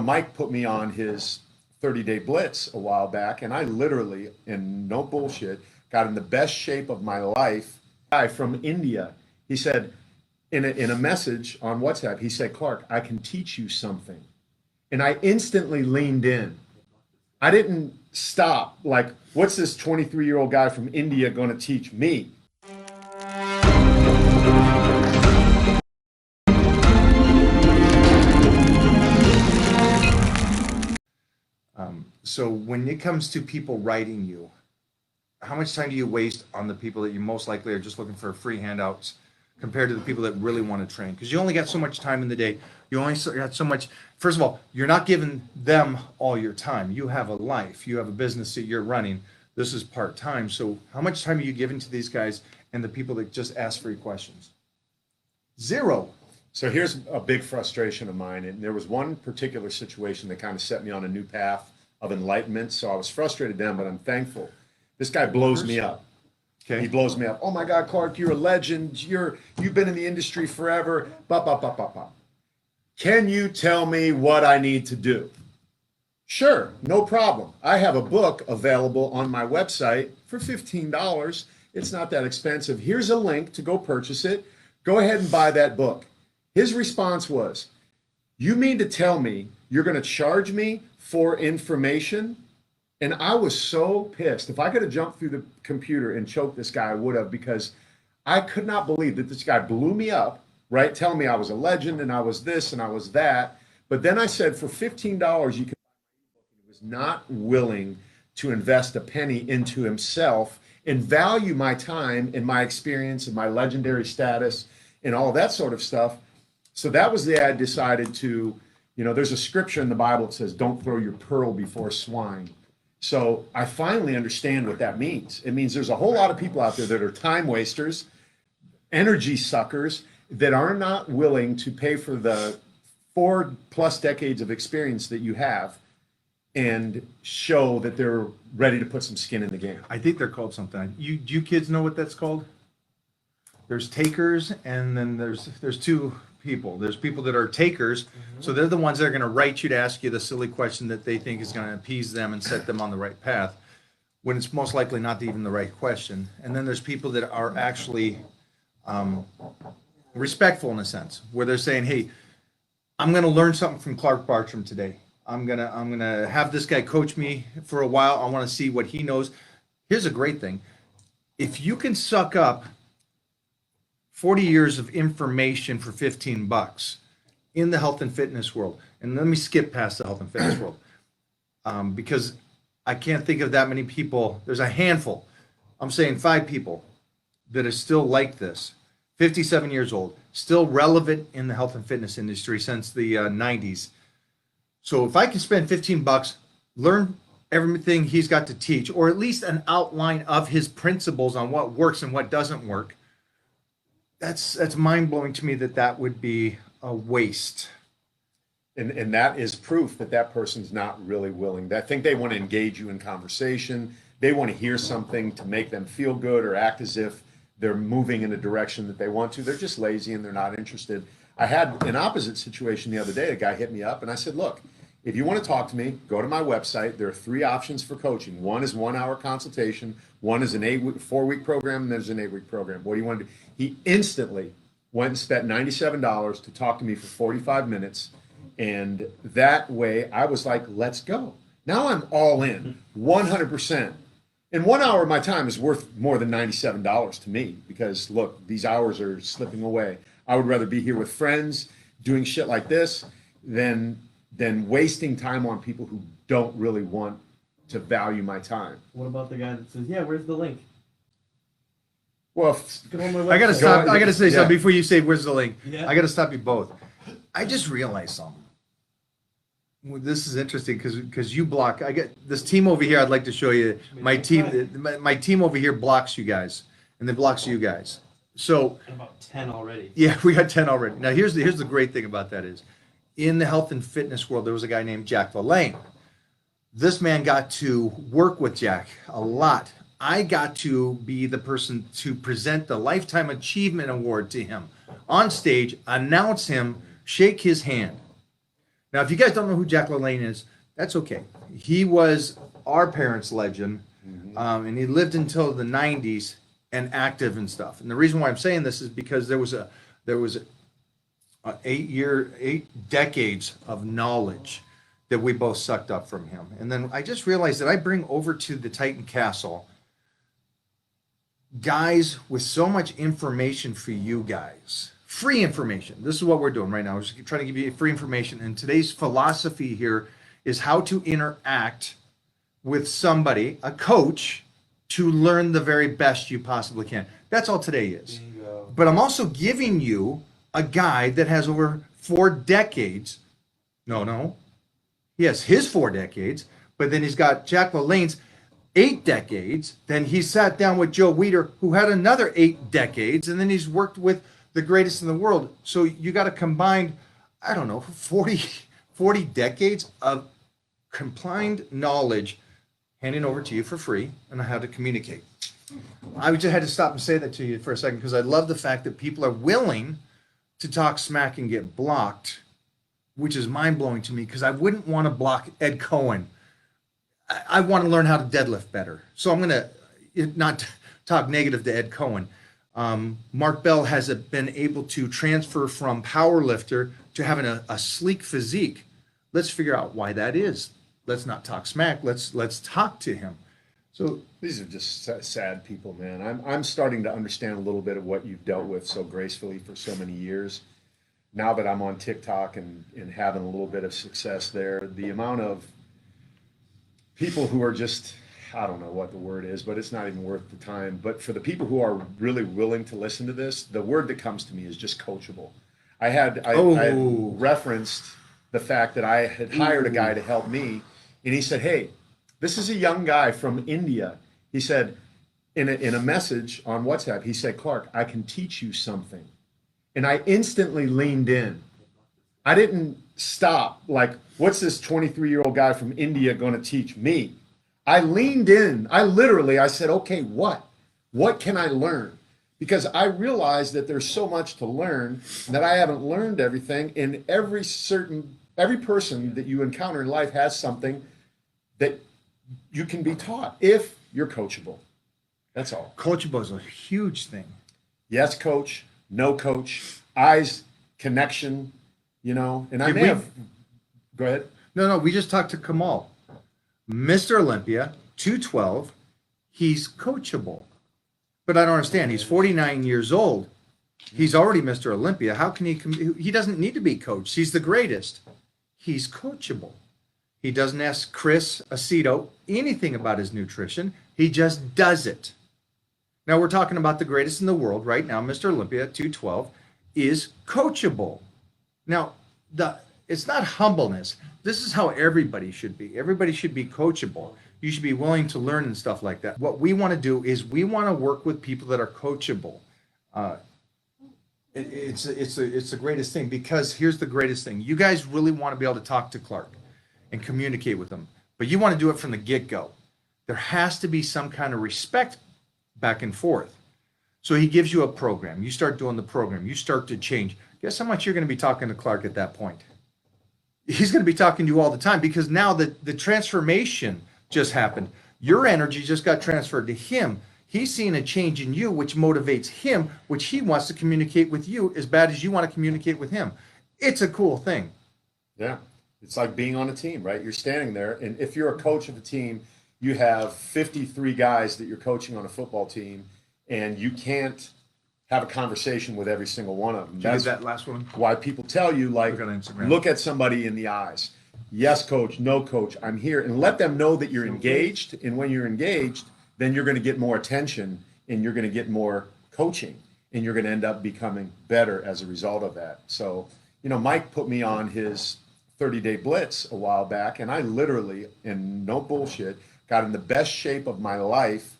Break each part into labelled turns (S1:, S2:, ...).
S1: Mike put me on his 30-day Blitz a while back, and I literally, and no bullshit, got in the best shape of my life. Guy from India, he said in a message on WhatsApp, he said, Clark, I can teach you something. And I instantly leaned in. I didn't stop like, what's this 23-year-old guy from India going to teach me?
S2: So when it comes to people writing you, how much time do you waste on the people that you most likely are just looking for free handouts compared to the people that really want to train? Because you only got so much time in the day. You only got so much. First of all, you're not giving them all your time. You have a life. You have a business that you're running. This is part-time. So how much time are you giving to these guys and the people that just ask free questions? Zero.
S1: So here's a big frustration of mine. And there was one particular situation that kind of set me on a new path of enlightenment. So I was frustrated then, but I'm thankful. This guy blows me up.
S2: Okay.
S1: He blows me up. Oh my God, Clark, you're a legend. You've been in the industry forever. Bop, bop, bop, bop, bop. Can you tell me what I need to do? Sure, no problem. I have a book available on my website for $15. It's not that expensive. Here's a link to go purchase it. Go ahead and buy that book. His response was, you mean to tell me you're going to charge me for information? And I was so pissed. If I could have jumped through the computer and choked this guy, I would have, because I could not believe that this guy blew me up, right? Telling me I was a legend and I was this and I was that. But then I said, for $15, you can buy my ebook. He was not willing to invest a penny into himself and value my time and my experience and my legendary status and all that sort of stuff. So that was the day I decided to, there's a scripture in the Bible that says, don't throw your pearl before swine. So I finally understand what that means. It means there's a whole lot of people out there that are time wasters, energy suckers, that are not willing to pay for the 4+ decades of experience that you have and show that they're ready to put some skin in the game.
S2: I think they're called something. You kids know what that's called? There's takers, and then there's two people. There's people that are takers, so they're the ones that are going to write you to ask you the silly question that they think is going to appease them and set them on the right path, when it's most likely not even the right question. And then there's people that are actually respectful in a sense, where they're saying, hey, I'm going to learn something from Clark Bartram today. I'm gonna have this guy coach me for a while. I want to see what he knows. Here's a great thing. If you can suck up 40 years of information for $15 in the health and fitness world, and let me skip past the health and fitness world, because I can't think of that many people. There's a handful. I'm saying 5 people that are still like this, 57 years old, still relevant in the health and fitness industry since the 90s. So if I can spend $15, learn everything he's got to teach, or at least an outline of his principles on what works and what doesn't work, that's mind-blowing to me that would be a waste.
S1: And that is proof that that person's not really willing. I think they want to engage you in conversation. They want to hear something to make them feel good or act as if they're moving in a direction that they want to. They're just lazy and they're not interested. I had an opposite situation the other day. A guy hit me up and I said, look, if you want to talk to me, go to my website. There are 3 options for coaching. One is 1-hour consultation. One is an 4-week program, and there's an 8-week program. What do you want to do? He instantly went and spent $97 to talk to me for 45 minutes. And that way I was like, let's go. Now I'm all in, 100%. And 1 hour of my time is worth more than $97 to me, because look, these hours are slipping away. I would rather be here with friends doing shit like this than wasting time on people who don't really want to value my time.
S3: What about the guy that says, yeah, where's the link?
S1: Well,
S2: I gotta stop. I gotta say something before you say where's the link.
S3: Yeah.
S2: I gotta stop you both. I just realized something. Well, this is interesting because you block. I get this team over here. I'd like to show you my team. My team over here blocks you guys, and then blocks you guys. So
S3: about 10 already.
S2: Yeah, we got 10 already. Now here's the great thing about that is, in the health and fitness world, there was a guy named Jack Valane. This man got to work with Jack a lot. I got to be the person to present the Lifetime Achievement Award to him on stage, announce him, shake his hand. Now, if you guys don't know who Jack LaLanne is, that's okay. He was our parents' legend, and he lived until the 90s and active and stuff. And the reason why I'm saying this is because there was 8 decades of knowledge that we both sucked up from him. And then I just realized that I bring over to the Titan Castle guys with so much information for you guys. Free information. This is what we're doing right now. We're just trying to give you free information. And today's philosophy here is how to interact with somebody, a coach, to learn the very best you possibly can. That's all today is.
S3: Bingo.
S2: But I'm also giving you a guy that has over 4 decades. No. He has his 4 decades, but then he's got Jack LaLanne's 8 decades. Then he sat down with Joe Weider, who had another 8 decades, and then he's worked with the greatest in the world. So you got to combine, I don't know, 40 decades of combined knowledge handing over to you for free on how to communicate. I just had to stop and say that to you for a second because I love the fact that people are willing to talk smack and get blocked, which is mind-blowing to me because I wouldn't want to block Ed Cohen. I want to learn how to deadlift better. So I'm going to not talk negative to Ed Cohen. Mark Bell has been able to transfer from power lifter to having a sleek physique. Let's figure out why that is. Let's not talk smack. Let's talk to him. So
S1: These are just sad people, man. I'm starting to understand a little bit of what you've dealt with so gracefully for so many years. Now that I'm on TikTok and having a little bit of success there, the amount of people who are just, I don't know what the word is, but it's not even worth the time. But for the people who are really willing to listen to this, the word that comes to me is just coachable. I had referenced the fact that I had hired a guy to help me, and he said, "Hey, this is a young guy from India." He said, in a message on WhatsApp, he said, "Clark, I can teach you something." And I instantly leaned in. I didn't stop like, what's this 23-year-old guy from India going to teach me? I leaned in. I said, okay, what? What can I learn? Because I realized that there's so much to learn that I haven't learned everything. And every person that you encounter in life has something that you can be taught if you're coachable. That's all.
S2: coachable is a huge thing.
S1: Yes, coach. No, coach. Eyes, connection, and I
S2: Did
S1: may
S2: we-
S1: have, go ahead.
S2: No, we just talked to Kamal. Mr. Olympia, 212, he's coachable. But I don't understand. He's 49 years old. He's already Mr. Olympia. How can he doesn't need to be coached. He's the greatest. He's coachable. He doesn't ask Chris Aceto anything about his nutrition. He just does it. Now we're talking about the greatest in the world right now. Mr. Olympia, 212, is coachable. Now, it's not humbleness. This is how everybody should be. Everybody should be coachable. You should be willing to learn and stuff like that. What we want to do is we want to work with people that are coachable. It's the greatest thing because here's the greatest thing. You guys really want to be able to talk to Clark and communicate with him, but you want to do it from the get-go. There has to be some kind of respect back and forth. So he gives you a program. You start doing the program. You start to change. Guess how much you're going to be talking to Clark at that point? He's going to be talking to you all the time because now the transformation just happened. Your energy just got transferred to him. He's seeing a change in you, which motivates him, which he wants to communicate with you as bad as you want to communicate with him. It's a cool thing.
S1: Yeah. It's like being on a team, right? You're standing there, and if you're a coach of a team, you have 53 guys that you're coaching on a football team, and you can't have a conversation with every single one of them.
S2: Did you
S1: That's
S2: get that last one?
S1: why people tell you, like,
S2: Look on Instagram.
S1: look at somebody in the eyes. Yes, coach. No, coach. I'm here. And let them know that you're engaged. And when you're engaged, then you're going to get more attention and you're going to get more coaching. And you're going to end up becoming better as a result of that. So, Mike put me on his 30-day Blitz a while back. And I literally, and no bullshit, got in the best shape of my life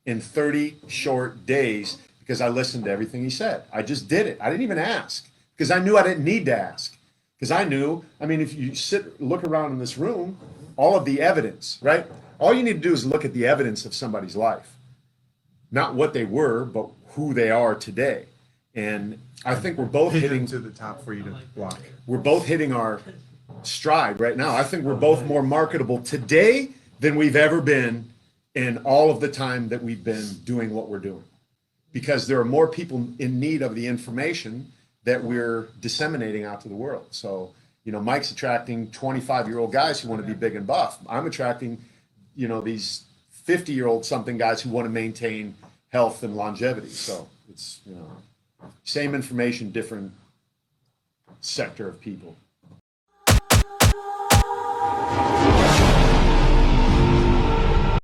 S1: in 30 short days because I listened to everything he said. I just did it. I didn't even ask because I knew I didn't need to ask. Because I knew, if you look around in this room, all of the evidence, right? All you need to do is look at the evidence of somebody's life. Not what they were, but who they are today. And I think we're both hitting
S2: to the top for you to block.
S1: we're both hitting our stride right now. I think we're both more marketable today than we've ever been in all of the time that we've been doing what we're doing, because there are more people in need of the information that we're disseminating out to the world. So, you know, Mike's attracting 25-year-old guys who want to be big and buff. I'm attracting, you know, these 50-year-old something guys who want to maintain health and longevity. So it's, you know, same information, different sector of people.